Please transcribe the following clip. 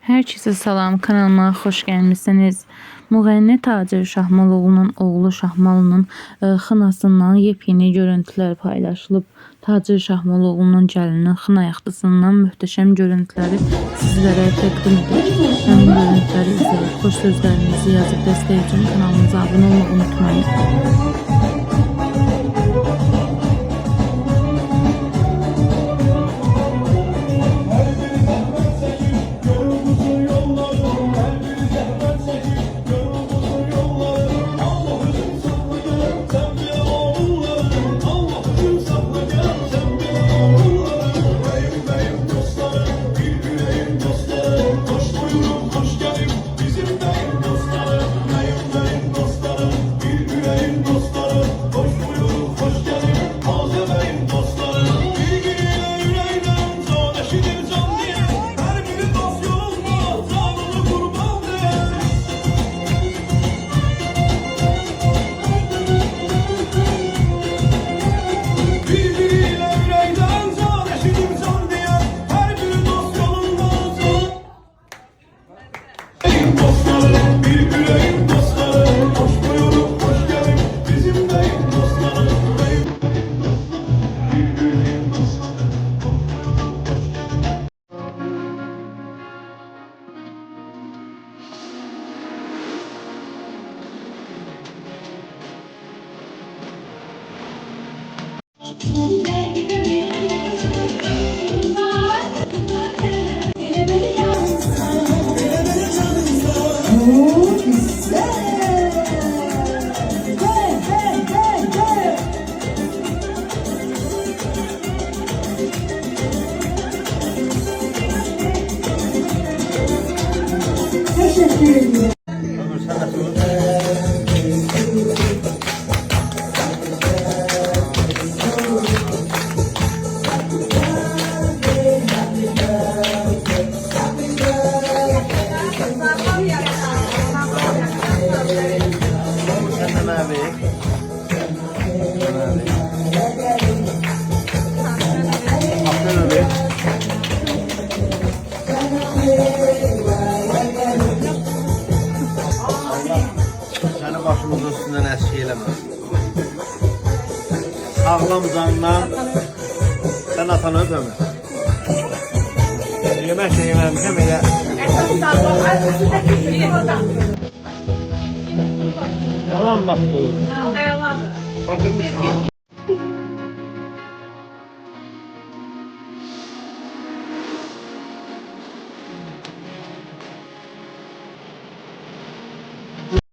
Herkese salam, kanalıma xoş gəlmisiniz. Müğənni Tacir Şahmalıoğlu'nun oğlu Şahmalı'nın xınasından yepyeni görüntüler paylaşılıb. Tacir Şahmalıoğlu'nun gəlinin xına yaxtasından möhtəşəm görüntüləri sizlərə təqdim edir. Həmin görüntüləri izləyib xoş sözlərinizi yazıb dəstək üçün kanalımıza abunə olmayı unutmayın. Teşekkür ederim. Səni başımızın üstündən əski eləməz. Sağlam candan sən atanı öpəmə. Yemək yeməmişəm elə. Yalan bax bu.